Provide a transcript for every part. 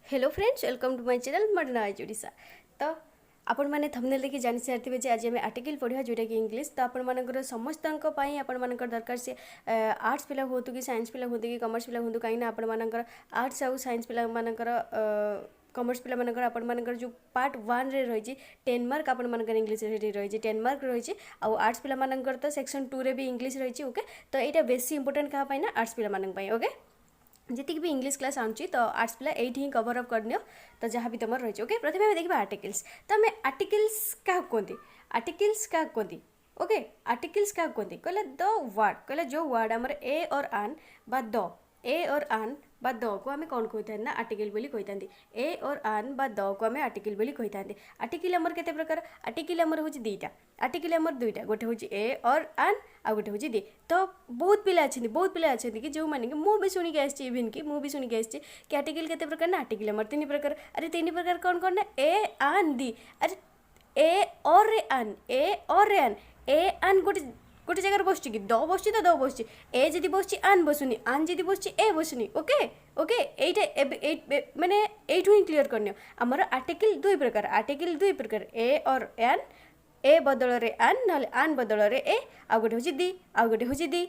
Hello friends, welcome to my channel modern eyes Odisha. तो आपण मैंने थंबनेल देखि जानि सारिथिबे जे आज आम आर्टिकल पढ़ा जोटा कि इंग्लिश। तो आपण मानकर समस्तक आपण मानकर दरकार से आर्ट्स पिला हो कि साइंस पिला हो कि कॉमर्स पिला हो कहीं आपण मानकर आर्ट्स आउ साइंस पिला मानकर कॉमर्स पिला मानकर आपण मानकर जो पार्ट 1 रे रही 10 मार्क आपण मानकर इंग्लिश रे रही 10 मार्क रही आउ आर्ट्स पिला मानकर तो सेक्शन 2 रे भी इंग्लिश रही। ओके, तो यहाँ बेसी इंपोर्टेंट क्या पाई ना आर्ट्स पिला मानक पाई। ओके, जी भी इंग्लिश क्लास आनुची तो आर्ट्स पिला ये ही कवर अप करनियो। तो जहाँ भी तुम रही ओके, प्रथम आम देखा आर्टिकल्स। तो आम आर्टिकल्स क्या कहते, आर्टिकल्स क्या कहते। ओके, आर्टिकल्स क्या कहते कहले द वर्ड, कहले जो वर्ड आमर ए और आन बा द, ए और आन बा द को आम कौन कही ना आर्टिकल बोली कही। ए और आन बा द को आम आर्टिकल बोली कही। आर्टिकल आमर केते प्रकार, आर्टिकल आमर होची दुईटा, आर्टिकल आमर दुईटा, गोटे होची ए और आन आ गोटे होची दी। तो बहुत पिला अच्छे कि जो माने कि मु भी शुणिक आसी, इवेन कि मु भी शुणिक आसी कि आर्टिकल केते प्रकार ना आर्टिकल आमर तीन प्रकार। अरे तीन प्रकार कौन कौन ना ए आन दी। अरे ए और रे आन, ए और रे आन, ए आन गोटे गोटे जगह बस कि द बस तो द बस, ए जदि बस आन बसुनी, आन जदि बस ए बसुनी। ओके ओके, एटा माने एठू ही क्लियर करनियो। हमर आर्टिकल दुई प्रकार, आर्टिकल दुई प्रकार ए और एन, ए बदल रे आन ना आन बदल रे ए, आ गोटे होची दी, आ गोटे होची दी।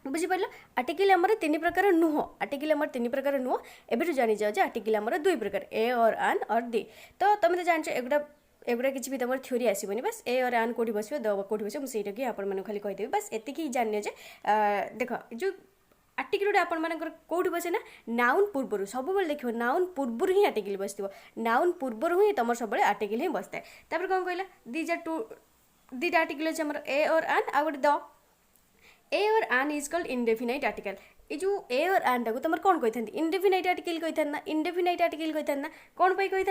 बुझिपार आर्टिकल आमर तीन प्रकार नुह, आर्टिकल आमर तीन प्रकार नुह। एबेठू जानी जाओ आर्टिकल आमर दुई प्रकार ए और आन और दी। तो तुम तो जानछ एगुड़ा किसी भी तुम थ्योरी आसबनी, बस ए और आन कौटी बस द कौटी बस मुझे कि आपको खाली कहीदेवी। बस एतिक जानिए जे देख जो आर्टिकल आपण मानकर कौटी बसे ना नाउन पूर्वर सब देखो, नाउन पूर्वर ही आर्टिकल बस, नाउन पूर्वर ही तुम सब आर्टिकल ही बसता है। तापर कौन कहला दीजा टू दीटा आर्टिकल अच्छे आमर ए और आन आ गोटे द। ए और आन इज कल्ड इनडेफिनाइट आर्टिकल। ये जो ए और आन टाक तुम कौन कही इनडेफिनाइट आर्टिकल कही ना, इनडेफिनाइट आर्टिकल कही ना कौन पाई कही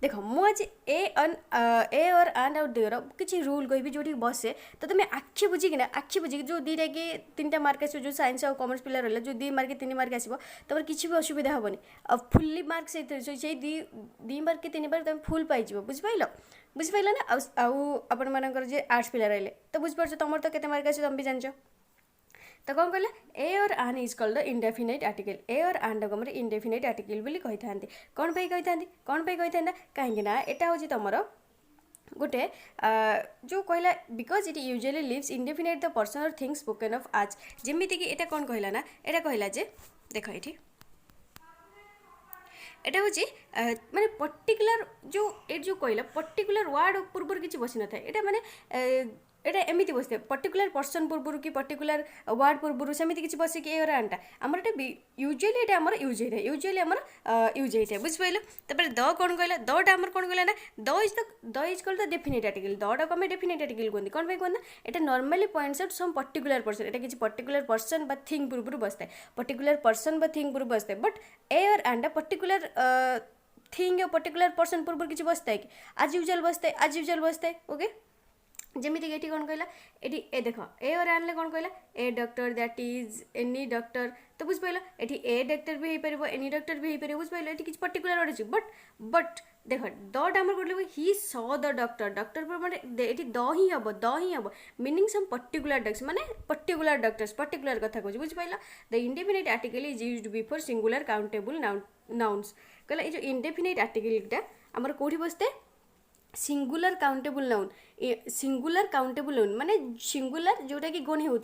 देख मुझे ए और आन आउ देर किसी रूल कहि जो बसे। तो तुम आखि बुझिकिना, आखि बुझिक जो दीटा कि तीन मार्क आस, जो साइंस और कॉमर्स पिला रहा जो 2 मार्क 3 मार्क आसो तुम किसी भी असुविधा हेनी। फुल्ली मार्क से दी मार्क कि 3 मार्क तुम फुल पाइज। बुझिपाल ना। आपण मानकर जे आर्ट्स पिला रही तो बुझिपार तुम तो केते मार्क आस तुम भी जान। तो कौन कहला ए और आन इज कल्ड इनडेफिनाइट आर्टिकल। ए और आन टाक इनडेफिनाइट आर्टिकल बोली कही था। कौन पे कही था, कौन पे कही था कहीं एटा हूँ तुम गोटे जो कहला because it usually lives indefinite the person or things spoken of आज। जेमिति कि एटा कौन कहला ना, एटा कहला जे देख ये एटा हूँ माने पर्टिकुलर जो कहला पर्टिकुलर वार्ड पूर्व किसी बसी न था। एटा माने एटा एमती बसते पर्टिकुलर पर्सन पूर्व कि पर्टिकुलर वार्ड पूर्व सेमती किसी बस कि एरा आनटा आमर एटा यूजुअली एटा आमर यूज होता है, यूजुअली आमर यूज होता है। बुझिपाल तापर द कौन कहला, दटा आमर कौन कहला ना the is called the definite article. दटा को आम डेफिनेट आर्टिकल कहते कौन कहना एटा normally points out some particular person. एटा किसी पर्टिकुलर पर्सन बा थिंग पूर्व बसता है, पर्टिकुलर पर्सन बा थिंग पूर्व बसता है। बट ए और आनटा पर्टिकुलर थिंग या पर्टिकुलर पर्सन पूर्व किसी बसता है कि आज यूजुअल बसता है, आज यूजुअल बसता है। ओके, जमीती ये कौन कहला ये ए देख ए और आनले कौन कहला a doctor that is any doctor. तो बुझिपाल ये ए डॉक्टर भी हो पार, एनी डॉक्टर भी हो पार। बुझिपाल ये किसी पर्टिकुलर वर्ड अच्छे बट देख दट आम कौन ही स द डॉक्टर, डॉक्टर पर माने ये द ही हम, द ही हम मीनिंग सम पर्टिकुलर डॉक्टर्स माने पर्टिकुलर डॉक्टर्स पर्टिकुलर कथा कहूँ। बुझिपाल the indefinite article is used before singular countable nouns. कहला ये जो इंडेफिनाइट आर्टिकलटा आमर कौटी बसते singular countable noun. Singular countable noun माने सिंगुलर जोटा कि गणी हो,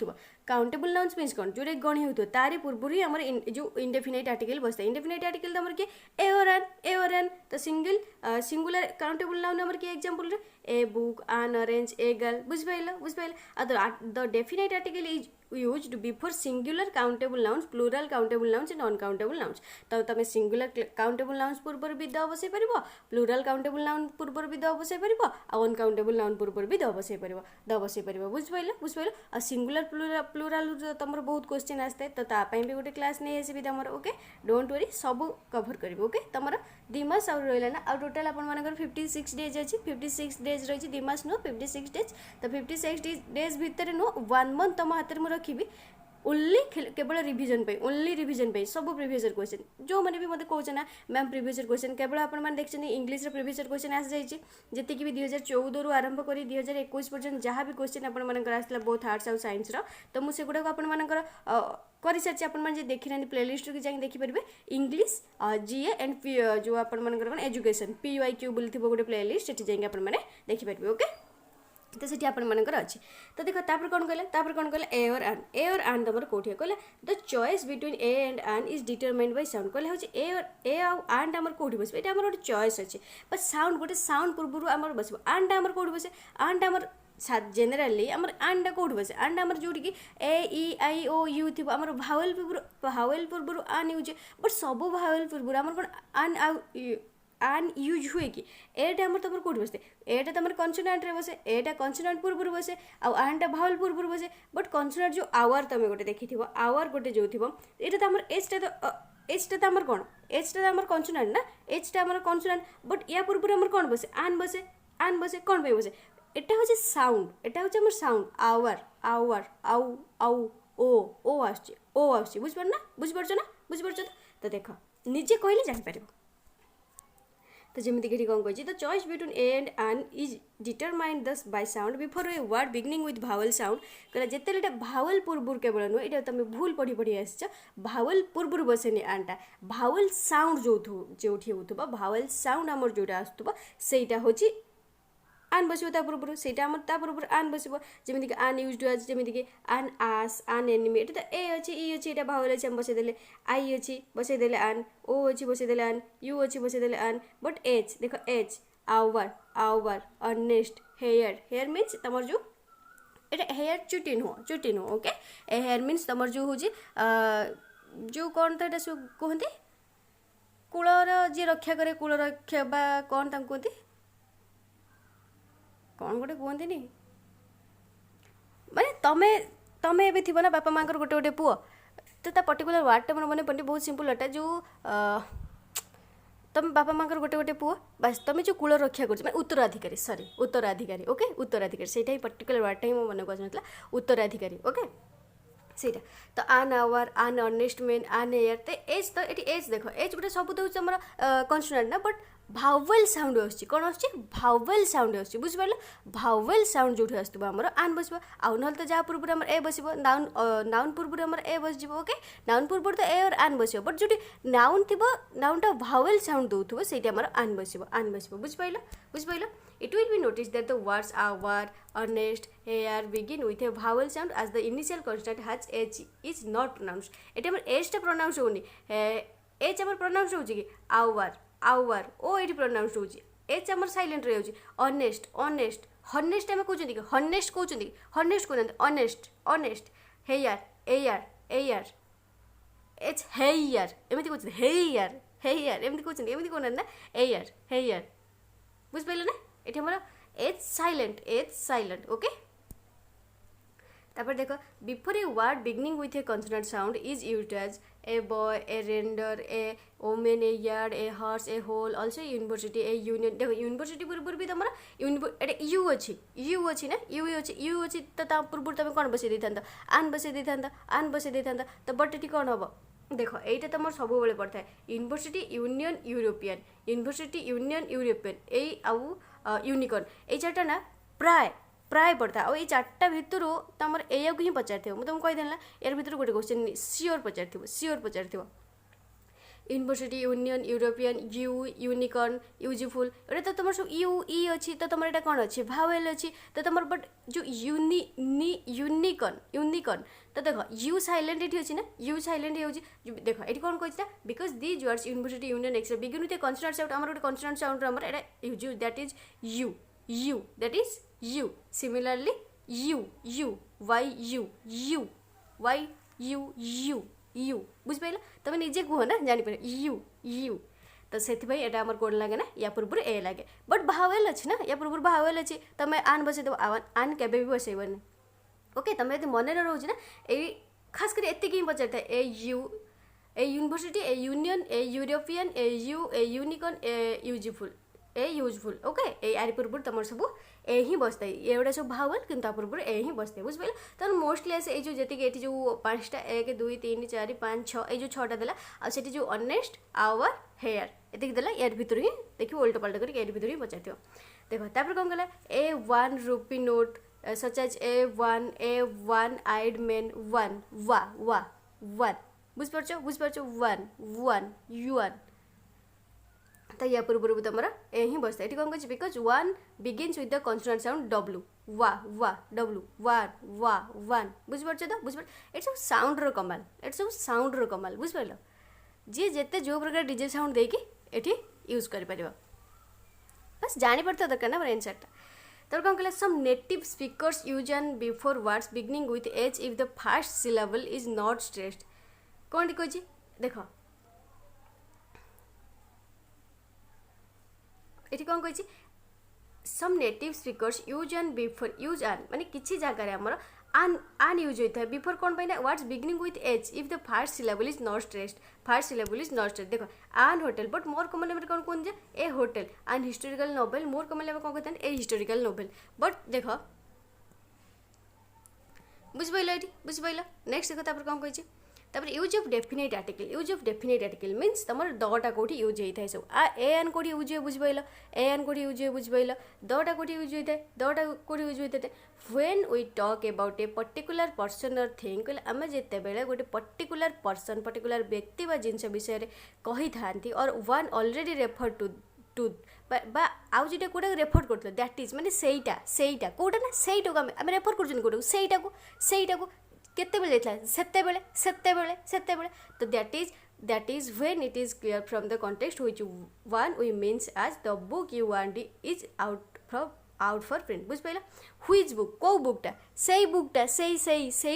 काउंटेबल नाउन्स मीन्स कौन जोटा गणी हो तारी पूर्व ही आम जो इंडेफिनाइट आर्टिकल बसता है। इंडेफिनाइट आर्टिकल तुम किए ए और आन, ए और आन। तो सिंगुलर काउंटेबल नाउन आम किए example a book, an orange, a girl. बुझिपाल the definite article is used before singular countable nouns, plural countable nouns and uncountable nouns. तो तुम सिंगुलर काउंटेबल नाउन्स पूर्व भी द बसई पार, प्लूराल काउंटेबल नाउन पूर्व भी द बसई पार, अनकाउंटेबल नाउन पूर्व भी द बसई पार। बुझिपाल आ सिंगुलर प्लूराल तुम बहुत क्वेश्चन आसता है। तो तापाई भी गोटे क्लास नहीं आसबि तुम। ओके, डोंट वरी सब कवर कर। ओके, तुम 2 मास आउ रहा ना, आ टोटाल आप 56 डेज अच्छी, 56 डेज रही 2 मास नुह 56 डेज। तो 56 डेज भितर नुह 1 मंथ तुम हाथ में रखी ओनली केवल रिविजन पे ओनली रिविजन पे सब प्रिवियस क्वेश्चन जो मैंने भी मत कौन ना मैम प्रिवियस क्वेश्चन केवल आपने देखते इंग्लीश प्रिवियस क्वेश्चन आसी जाइए जी भी 2014 रु आरंभ कर 2021 पर्यटन जहाँ भी क्वेश्चन आपर आसला बोथ आर्ट्स आउ साइंस तो मुझे गुड़ाक आपर कर सारी आपने देखी ना प्लेलिस्ट की जाए देखिपारे इंग्लीश जीए एंड जो आपर एजुकेशन PYQ बोली गोटे प्लेलिस्ट से जाए आपने देखिपारे ओके तो सीटी आपर अच्छी तो देख तापर कौन कहला ए और आन तुम कौटे कहला the choice between A and आन इज डिटरमाइंड बाय साउंड कहला हूँ ए आउ आन आम कौटी बस ये गोटे चॉइस अच्छे बट साउंड गोटे साउंड पूर्व आम बस आनटा आम कौटी बसे आनटा आम जेनेराली आम आनटा कौटी बसे आनटा आम जोटी कि AEIOU थी आम भावेल पूर्व आन यूज बट सब भावेल पूर्व आम कौन आन आन यूज हुए कि एटा आम तुम कौट बसते एटा तुम कन्सोनाट बसे एटा कन्सोनाट पूर्व बसे आनटा भावल पूर्व बसे बट कन्सोनाट जो आवर तुम गोटे देखी आवर गोटे जो थी ये तो आम एचटा तो आम कौन एचटा तो आम कन्सोनाट ना एचटा आम कन्सोनाट बट या पूर्व आम कौन बसे आन बसे कौन पे बसे एटा हूँ साउंड एटा हूँ साउंड आवर आवर आउ आउ ओ आस बुझिपार ना बुझिपार तो देख निजे कहले जापर तो जमीक कौन कही the choice between A and आन इज डिटरमाइंड दस by sound before a word beginning with Bhawal sound कहला जिते भावल पूर्व केवल नुह ये तुम भूल पढ़ी पढ़ी आस भावल पूर्व बसेनि आनटा भावल साउंड जो होता भावल साउंड आमर जोटा आसुवा सेटा हूँ आन बस पूर्व से पूर्व आन बस जमीक आन यूज टू आज जमीक आन आस आन एनिमी ये तो ए अच्छी ई अच्छी यहाँ भावल अच्छे बसईदे आई अच्छी बसईदे आन ओ अच्छी बसईदे आन यू अच्छी बसईदे आन बट एच देख H hour hour earnest heir means तुम जो ये हेयर चुटी नुह ओके हेयर मीन्स तुम जो हूँ जो कौन तो ये कहते कूलर जी रक्षा करे कूल रक्षा बा कौन कहते कौन गोटे कहते माने तमे तमे ए थी ना बापा माँ गोटे गोटे पुओ तो पर्टिकुलर वार्डटा मोर मन पड़े बहुत सिंपल वार्डटा जो तुम बापा माँ गोटे गोटे पुओ बस तुम जो कूल रक्षा कर उत्तराधिकारी सरी उत्तराधिकारी ओके उत्तराधिकारी से ही पर्टिकुलर वार्डटा ही मो मन को आसना उत्तराधिकारी ओके ସେଇଟା तो आन आवर आन अर्नेस्ट मेन आन एयर तो ये एज देख एज गोटे सब तो आम कन्सोनाट ना बट भावेल साउंड आसुच्छी कौन आसुच्छी भावेल साउंड आसुच्छी बुझिपार भावेल साउंड जो आसुवा आमर आन बस आउ ना तो जहाँ पूर्व आम ए बस नाउन नाउन पूर्व आम ए बस ओके नाउन पूर्व तो ए और आन बस बट जो नाउन थी नाउनटा भावेल साउंड दौर से आन बस बुझिपार It will be noticed that the words our, earnest, here begin with a vowel sound as the initial consonant has h is not pronounced. एटे हमर h टा प्रोनाउंस होनी h हमर प्रोनाउंस होची कि our ओ एटी प्रोनाउंस होची h हमर silent रहे होची honest हनेस्ट हम कहउछन कि honest cone honest here h here एमिति कहउछन here एमिति कहउछन एमिति कोन ना here बुझ पाइले ना ये हमारा एच साइलेंट ओके तापर देखो before a word beginning with a consonant sound is used as a boy a reindeer a woman a yard a horse a hole also university a union देखो university पूर्व भी तुम you अच्छी ना you अच्छी तो पूर्व तुम कौन बसई था आन बसई था तो बट ये कौन हम देख यहीटा तुम सब पड़ता है यूनिवर्सिटी यूनियन यूरोपियन यही आउ यूनिकॉर्न ये चार्टा ना प्राय पड़ता है और ये चार्टा भितर तुम या ही पचार मुझे तुमको कहीदेना यार भर गोटे क्वेश्चन सियोर पचार university union European unicorn useful ये तो तुम सब ई अच्छी तो तुम यहाँ कौन अच्छी भावेल अच्छी तो तुम बट जो यूनिकॉर्न तो देख यू साइलेंट ये अच्छी ना यू साइलेंट ये देख ये कौन कही because these words university union except begin with a consonant sound आम गोटे कन्सोनेंट साउंड आम use that is you that is you similarly you Y U बुझिपार तुम निजे कह ना जापर यू तो से आम कौन लगे ना या पूर्व ए लगे बट भावेल अच्छी ना या पूर्व भावेल अच्छी तुम आन बसईद आन के बसईबन ओके तुम यदि मन रोचे ना ये खास कर एति ही पचार a university a union a European a unicorn a useful a useful okay यार पूर्व तुम सब ए ही बसता ये गुड़ा सब भावल कि पूर्व ए ही बसते बुझे तो मोस्टली ये जो जी जो 5टा 1 2 3 4 5 6 ये जो 6टा देला आठ जो ऑनेस्ट आवर हेयर ये देला यार भितर ही देखिए उल्टा पल्टा कर यार भितर ही पचार देखो तापर कौन कहला a 1 rupee note such as a one eyed man one वा वा वन बुझपार वन वन वन तो या पूर्व तुम ए ही बसता ये कौन कह because one begins with the consonant sound W wa W wa one बुझिपार तो बुझिपार ये सब साउंड कमाल ये सब साउंड कमाल बुझिपार जी जिते जो प्रकार डीजे साउंड देकी ये यूज कर बस जापर तो दरकार ना मोर एनसरटा तो कौन कहला some native speakers use an before words beginning with H if the first syllable is not stressed कौन कही देख ये कौन कही some native speakers use an before use an माने किसी जगार आमर आन यूज होता है बिफोर कौन पाइना words beginning with H if the first syllable is not stressed first syllable is not stressed देखो an hotel but more common कौन कौन a hotel an historical novel more common कौन कहते हैं ए हिस्टोरिकल नोवेल बट देख बुझिपाल ये बुझिपाल next देखो तापर कौन कही तापर use of definite article means तुम दटा कौटी यूज होता है सब ए एन कौटी यूज हुए बुझिपाल ए एन कौटी यूज हुए बुझिपाल दटा कौटी यूज होता है दटा कौटी यूज होता है when we talk about a particular person or thing कहले आम जिते बेले गोटे पर्टिकुलर पर्सन पर्टिकुलर व्यक्ति व जिनस विषय कही था और वन ऑलरेडी रेफर टू बा आउ जो कौटा रेफर कर दैट इज माने सेईटा कौटा ना सेईटा आम रेफर कर कौटा सेईटा केतेबेले सेतेबेले तो that is when it is clear from the context which one we means as the book you want is out for print बुझ पाइला व्हिच बुक कौ बुकटा से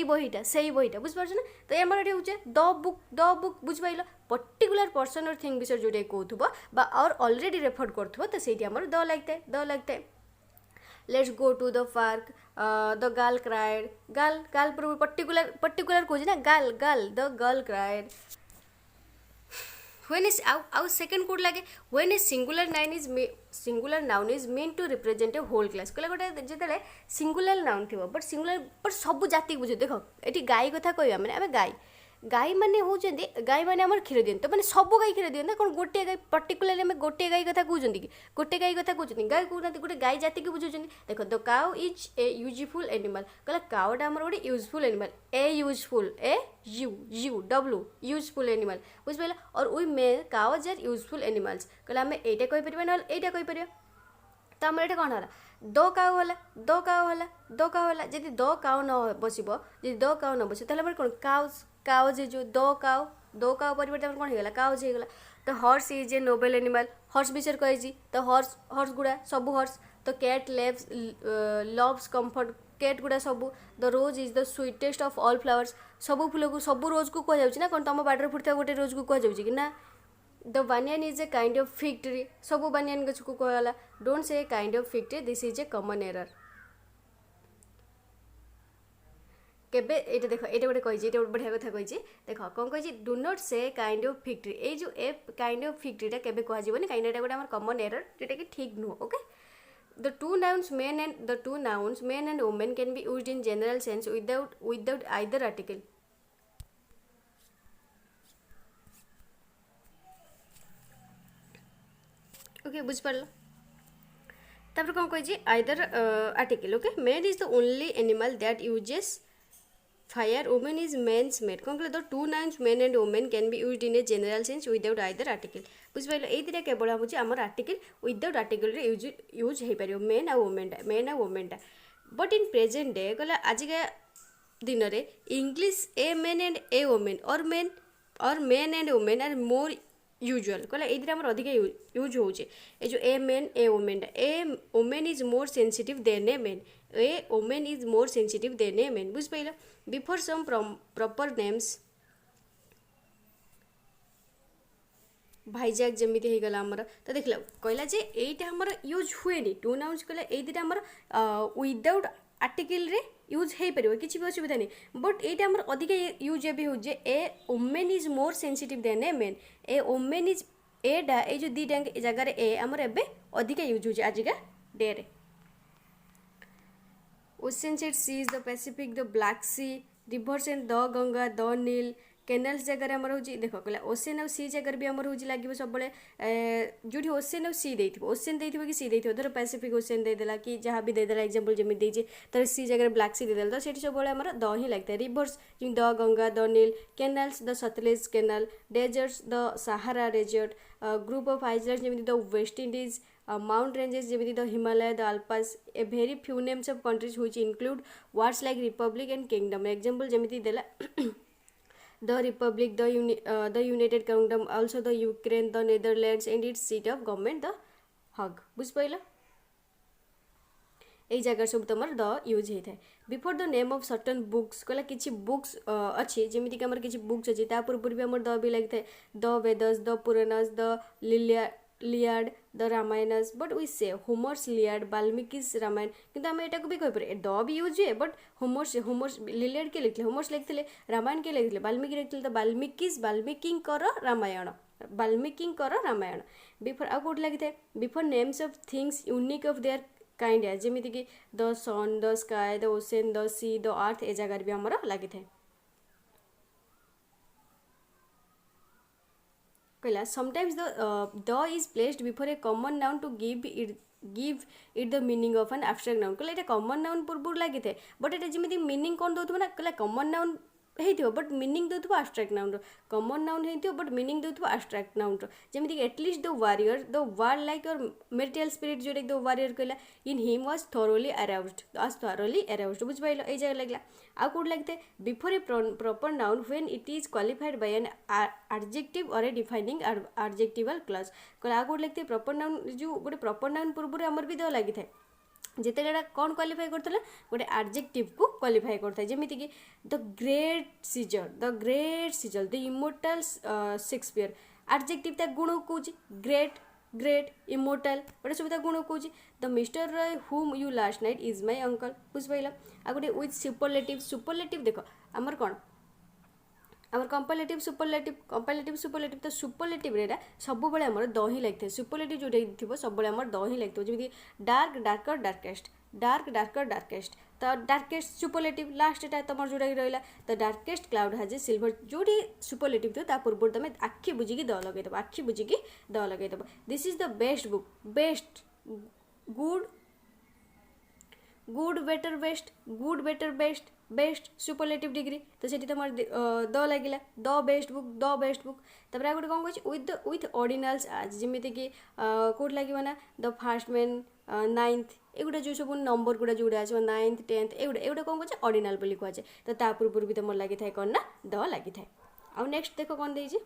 बहीटा बुझ पारछ ना तो एमर एठी होचे द बुक बुझ पाइला पर्टिकुलर पर्सन और थिंग विषय जोटे कहथुबो बा और ऑलरेडी रेफर करथुबो तो सेठी हमर द लागते let's go to the park the girl cried girl पूर्व पर्टिकुलर खोजे ना girl the girl cried when is आउ सेकेंड कोड लगे when a singular noun is mean to represent a whole class कहले गोटे जिते सिंगुलर नाउन थी बट सब जाति बुझे देख ये गाई कथा कह मैंने आम गाई मैंने होती गाई मैंने आम क्षीर दिखाते तो मैंने सब गाई क्षीर दिखाते कौन गोटे गाई पर्टिकुलर आम गोटे गाई कथा कहते कि गोटे गाई कथा कहते गाई कहना गोटे गाई जाति की बुझे देख the cow is a useful animal कहला काउटा आम गोटे useful animal U W useful animal बुझिपारा और we may cows are useful animals कहला आम एटा कहीपर ना एटा कहीपर तो आम ये कौन है दो काउ है जब द काउ न बस द काउ न बस कौन काउज जो दो काउ परिवर्तन कौन होगा काउज होगा तो horse is a noble animal horse विषय कही तो हॉर्स गुड़ा सब हॉर्स तो कैट लव्स कंफर्ट कैट गुड़ा सब the rose is the sweetest of all flowers सब फूल को सब रोज को कहुच्छी ना कौन तुम बाटर फुटता गोटे रोज को कहुच्छी कि ना the Baniyan is a kind of fig tree सब बानियान गछ को कहला don't say kind of fig tree this is a common error केबे ये देख ये गोटे कही बढ़िया कथा कही देख कौन कही डू नॉट से काइंड ऑफ फिग ट्री ये जो ए काइंड ऑफ फिग ट्रीटा केबे कहजबनी काइंड गोटे आम कॉमन एरर जोटा कि ठीक नुह okay the two nouns man and woman can be used in general sense without either article okay बुझ पार तापर कौन कही either article okay man is the only animal that uses fire woman is man's mate कौन कहले the two nouns man and woman can be used in a general sense without either article बुझिपारे ये दुटा केवल हूँ आमर article without article use हो पार मेन आ वुमेनटा बट इन प्रेजेंट डे कहला आजिका दिन में English a man and a woman और man and woman are more usual कहला ये दुटा अधिक यूज होचे जो ए मेन ए वुमेनटा a woman is more sensitive than a man a woman is more sensitive than a man बुझ पाइल बिफोर सम प्रॉपर नेम्स भाईजाक जमी होगला आमर तो देख कहला जे यहीटा आमर यूज हुए टू नाउन्स कहला ये दुटा आमर विदाउट आर्टिकल रे यूज हो पार किसी भी असुविधा नहीं बट ये अधिक use A woman is more sensitive than a man a woman is एटा ये जो दीटा जगार ए आमर एबे अधिका यूज होची आजिका डे रे ओशन सेट sea is the Pacific the Black Sea rivers and the Ganga the Nile canals जगह आमर हो देख कहला ओशन और सी जगह भी आमर हो लगे सब जो ओशन और सी देथिबो ओशन देथिबो कि सी देथिबो धर पैसिफिक ओशन देदेला कि जहाँ भी देदेला एग्जांपल जमी देछि तर सी जगह ब्लैक सी देदेला तो सेठी सब आमर द ही लगता है rivers the Ganga the Nile canals the Sutlej canal deserts the Sahara desert group of islands जमी the West Indies mount ranges जमी the Himalaya the Alps a very few names of countries which include words like republic and kingdom example जमी देला the republic the united kingdom also the ukraine the netherlands and its seat of government the hug बुझ पाइला এই জায়গার सब तुम the use होता है before the name of certain books कहला किसी बुक्स अच्छी जमीक आम किसी बुक्स अच्छी पूर्व भी आम द भी लगी था the Vedas the Puranas the Iliad the Ramayanas but we say Homer's लियाड बाल्मीकिस Ramayan किंतु आम एटा को भी कहीपर द भी यूज हुए बट होमर्स लियाड के लिखते होमर्स लिखते रामायण के लिखते बाल्मीकि लिखते तो बाल्मीकिंकर रामायण बाल्मीकिंकर रामायण बिफोर आउ कौट लगी था before names of things unique of their kind है जमीक the sun the sky the ocean the sea the earth a जगार भी आमर लगी था कहला sometimes the is placed before a common noun to give it the meaning of an abstract noun कहला common noun पूर्व लगी था बट ये जमी मीनिंग कौन दौथु ना कहला कॉमन नाउन हो बट मीनिंग दौथु एब्स्ट्रैक्ट नाउन कॉमन नाउन हो बट मीनिंग दौथु एब्स्ट्रैक्ट नाउन जमीक at least the warrior the war like और मेरिटल स्पिरिट जोटा द वारियर कहला in him was thoroughly aroused बुझ पाइल ए जगह लगला आ कौट लगते before a proper noun when it is qualified by an adjective और ए डिफाइनिंग एडजेक्टिवल क्लॉज कहला आ कौट लगते प्रॉपर नाउन जो गोटे प्रॉपर नाउन पूर्व आमर भी द लगी था जिते कौन क्वालिफाई करता गोटे एडजेक्टिव को क्वालिफाई करता है जमीक the great Caesar the immortal Shakespeare adjective ता गुण कौन ग्रेट इमोर्टल गोटे सब गुण कौन the mister Roy whom you last night is my uncle बुझ पाइल आ गोटे विथ सुपरलेटिव देख आमर कौन आमर कंपारेटिव सुपरलेटिव तो सुपरलेटिव रे सब बड़े आमर द ही लगी था सुपरलेटिव जोटा थी सब आमर द ही लगी जमी डार्केस्ट तो डार्केस्ट सुपरलेटिव लास्टा तुम जोटा रहा तो डार्केस्ट क्लाउड हाज ए सिल्वर जोटी सुपरलेटिव थो पूर्व तुम आखि बुझिकी द लगेदेव आखि बुझिकी द लगेदेव this is the best book best good better best superlative degree तो सेठी तुम द लगे द बेस्ट बुक तब आ गोटे कौन कह विथ ऑर्डिनल्स आज जमीक कौट लगे ना द फास्ट मैन नाइन्थ एगुड़ा जो सब नंबर गुड़ा जोड़ा आज 9th 10th एगुड़ा कौन कहे ऑर्डिनल बोली कहुए तो ता पूर्व भी तुम लगी था कौन ना द लगी था आउ नेक्स्ट देख कौन देजी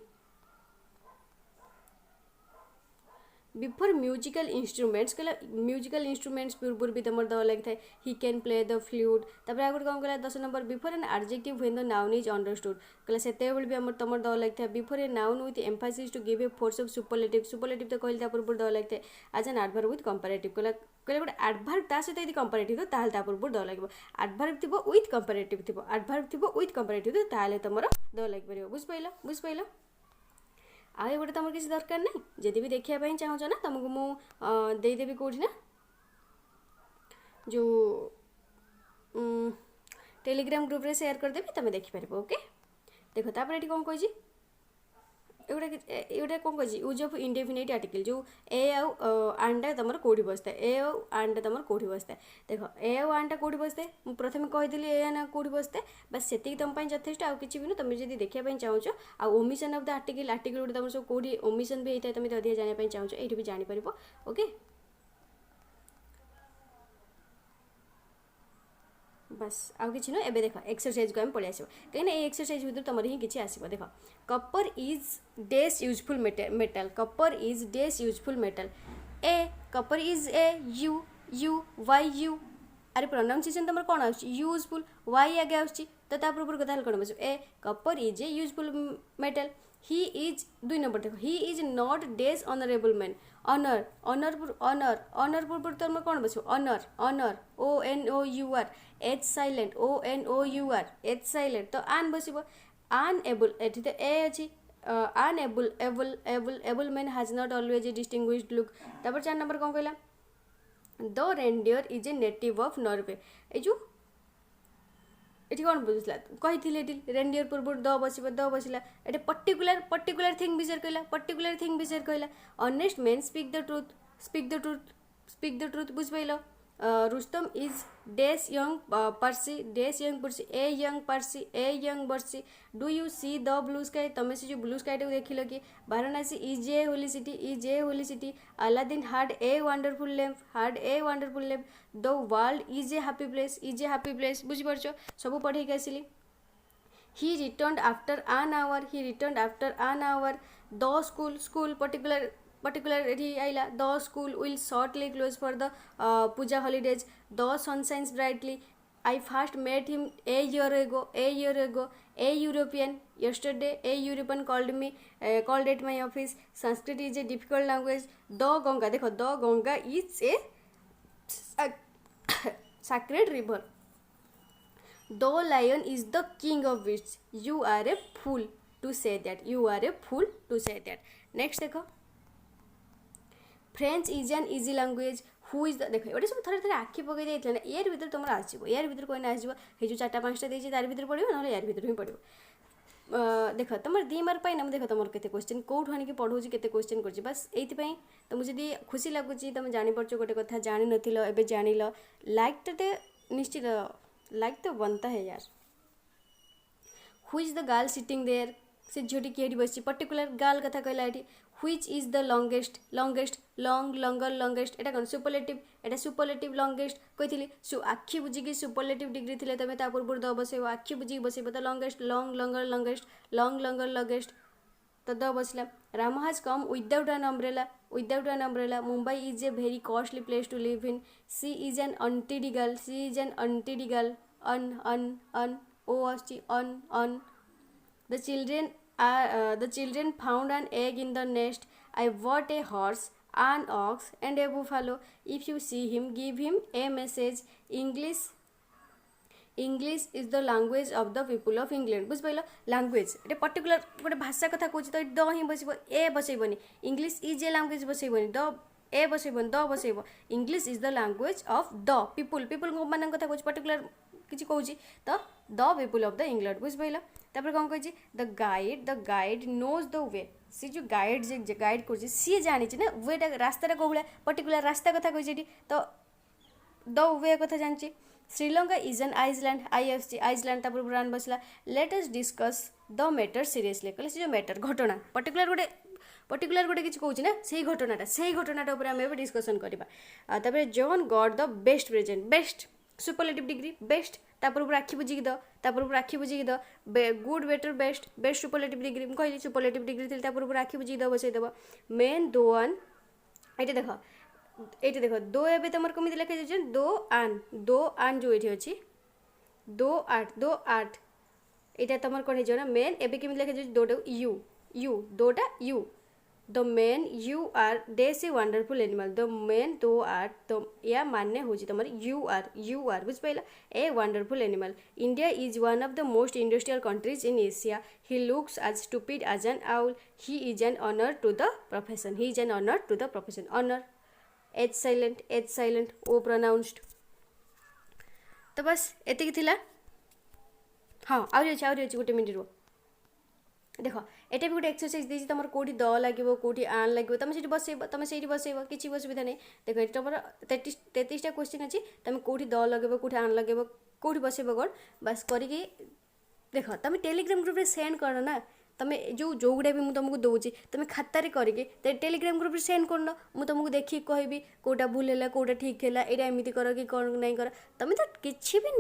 बिफोर म्यूजिकल इंस्ट्रुमेंट्स कहला म्यूजिकल इंस्ट्रुमेंट्स पूर्व भी तुम द लगी था he can play the flute तब आ गोटे कौन कहला 10 number before an adjective when the noun is understood कहला सेते भी आम तुम द लगी था before a noun with emphasis to give a force of superlative तो कहली पूर्व द लगी था as an adverb with comparative कहला कहले गोटे एडवर्ब ता सहित यदि कंपैरेटिव तो ता पूर्व द लगे एडवर्ब थी विथ कंपैरेटिव थी एडवर्ब थी विथ कंपैरेटिव तो ताले तुम द लग पार बुझ पाइल आ गोटे तुम किसी दरकार नहीं जदि भी देखापी चाहूँ ना तुमको मुदेदेवी कौटी ना जो टेलीग्राम ग्रुप रे शेयर करदेवी तुम देखिपार ओके देख तापर ये कौन कही एगुटा कौन कही यूज ऑफ इंडेफिनिट आर्टिकल जो ए आंटा तुम कौटी बसता है ए आंटा तुम कौटी बसता है देख ए आंटा कौटी बसता है मुझे प्रथम कहीदी ए आना कौटी बसता है बस से तुम यथेष्ट आउ कि भी ना तुम जब देखापी चाहो आ ओमिशन ऑफ द आर्टिकल गोटे तुम सब कौटी ओमिशन भी होता है तुम अधिक जानापी चाहो ये भी जापर ओके बस आउ कि ना एबे देख एक्सरसाइज को आम पलि आस कहीं एक्सरसाइज भितर तुम ही किसी आसो देख कपर इज डेस यूजफुल मेटल कपर इज डेस useful metal a copper is a U Y U अरे प्रोनाउंसिएशन तुम कौन यूजफुल वाई आगे आसूँ तो पूर्व कथा कौन बस a copper is a useful metal he is 2 number देख ही इज नॉट डेस ऑनरेबल मैन ऑनर पूर्व तुम कौन बस honour ONOUR H silent ONOUR H silent तो आन बस आन एबल ये तो ए अच्छी an able man has not always a distinguished look. तापर 4 नंबर कौन कहला the reindeer is a native of Norway a जो एठी कौन बुझला कही रेनडियर पूर्व द बसला एटे पर्टिकुलर थिंग विषय कहला honest men speak the truth बुझ पाइल Rustam is dash young Persian a young Persian do you see the blue sky तमें से जो ब्लू स्काई टाक देख ल कि Varanasi is a holy city Aladdin had a wonderful lamp the world is a happy place बुझिपारछ सब पढ़े के आसिली he returned after an hour the school particular एठी आइला the school will shortly close for the puja holidays the sun shines brightly I first met him a year ago a European called at my office. Sanskrit is a difficult language. The Ganga देखो the Ganga is a sacred river. The lion is the king of beasts. You are a fool to say that. Next देखो French is an easy language who is the देख ये सब थोड़े थोड़े आखि पकई जाइए ना यार भीतर तुम आसो यार भीतर कोई आसो ये जो 4-5टा देती तार भीतर पड़ो ना यार भीतर ही पड़ो देख तुम 2 मार्क पाई ना देख तुम केते क्वेश्चन कौट आनिक पढ़ाऊँ केते क्वेश्चन कर बस ये तुमको जब खुशी लगुच तुम जापार गोटे कथा जान नए जान लाइक तो निश्चित लाइक तो बनता है यार who is the girl sitting there से झीटी किए बस पर्टिकुलर गर्ल कथा कहला ये which is the longest एटा कौन सुपरलेटिव लॉन्गेस्ट कही सु आखि बुझिकी सुपरलेटिव डिग्री थिले तमे ता पूर्व द बसेबो आखि बुझिकी बसेबो त लॉन्गेस्ट लॉन्गेस्ट तो द बसला Ram has come without an umbrella Mumbai is a very costly place to live in she is an untidy girl अन ओ आछि अन the children found an egg in the nest. I bought a horse, an ox and a buffalo. If you see him, give him a message. English is the language of the people of England. बुझ पाइल language ये particular गोटे भाषा कथा कहूँ तो the ही बसब ए बसैबनी इंग्लिश इज ए लैंग्वेज बसैबनी द ए बसैबनी द बसैब English is the language of the people मान कथा कहूँ पर्टिकुलर किसी कहूँ तो the people of the England बुझ पाइल तापर कौन कही the guide knows the way सी जो गाइड कर सी जानी ना वेटा रास्ता कौ भाया पर्टिकुलर रास्ता कथा कही तो द वे कथा जानी Sri Lanka is an island island तापर रान बसला let us discuss the matter seriously कहले जो मैटर घटना पर्टिकुलर गोटे किसी कहूँ ना से घटनाटा उपर आम डिस्कसन करवा तापर John got the best present best superlative degree best तापर आखि बुझिकी the good better best superlative degree कहली सुपरलेटिव डिग्री थी तापर आखि बुझिकी द बसईदेव मेन दो आन ये देख दो ए तुम कमी लिखा दो आन जो ये अच्छी दो आठ यहाँ तुम कौन हो मेन एवं कमी लिखा दोटा यू दोटा you the man you are dash a wonderful animal the man दो आर तो या मान्य हूँ तुम यू आर बुझ पाइल a wonderful animal India is one of the most industrial countries in Asia he looks as stupid as an owl he is an honour to the profession honour H silent O pronounced तो बस एति थिला हाँ आहरी अच्छे गोटे minute रो देख एटा भी गोटे एक्सरसाइज देती तुम कौटी द लगे कौटी आन लगे तुम से बसैब किसी असुविधा नहीं देख ये तुम 33टा क्वेश्चन अच्छी तुम कौटी द लगे कौटी आन लगे कौटी बसैब कौन बस करके देख तुम टेलीग्राम ग्रुप में सेंड कर ना तुम जो गुड़ा भी मुझे तुमको दूसरी तुम खातार करके टेलीग्राम ग्रुप में सेंड करन मुझे तुमको देखिए कहबी कौटा भूल है कौटा ठीक है यहाँ एमती कर कि कौन नहीं कर तुम तो किसी भी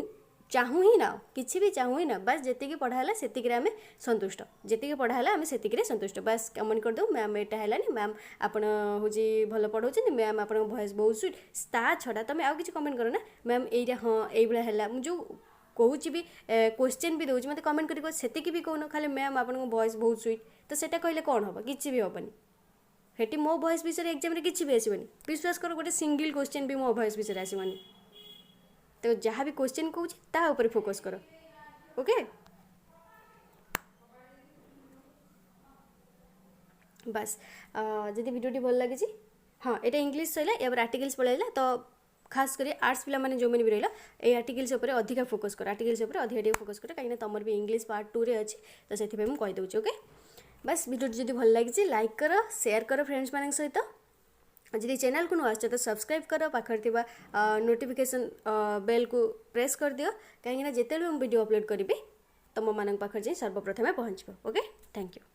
चाहूँ ही ना किसी भी चाहूँ ही ना बस जी पढ़ाला से आम संतुष्ट जी पढ़ाला आम से संतुष्ट बस कमेंट करदे मैम यहाँ है मैम आपड़ हूँ भल पढ़ाऊँ मैम आप वॉइस बहुत स्वीट ता छड़ा तुम आउ कि कमेंट कर ना मैम यहाँ हाँ ये जो कहूँ भी क्वेश्चन भी दूसरी मतलब कमेंट कर से भी कहून खाली मैम आप वॉइस बहुत स्वीट तो सेटा कहले कौन हम कि भी हेनी हेटी मो वॉइस विषय एग्जाम किसी भी आसबनी विश्वास कर गोटे सिंगल क्वेश्चन भी मो वॉइस विषय आसबनी तो जहाँ भी क्वेश्चन कहूँ ता ऊपर फोकस कर ओके बस जदि वीडियो भल लगी हाँ ये इंग्लीश सैला या आर्टिकल्स पलैला तो खास कर आर्ट्स पिला माने जो मैंने भी रहा ये आर्टिकल्स उपर अधिका फोकस कर आर्टिकल्स उपर अधिका फोकस कर कहीं तुम भी इंग्लीश पार्ट 2 रे अच्छी तो से मुझे कहीदे ओके। बस वीडियो जब भल लगी लाइक कर शेयर कर फ्रेंड्स मान सहित जब चैनल को नुआ तो सब्सक्राइब कर पाखर नोटिफिकेशन बेल को प्रेस कर दियो कहीं जिते भी वीडियो अपलोड करी तुम मान पाखे सर्वप्रथमें पहुँचो ओके। Thank you.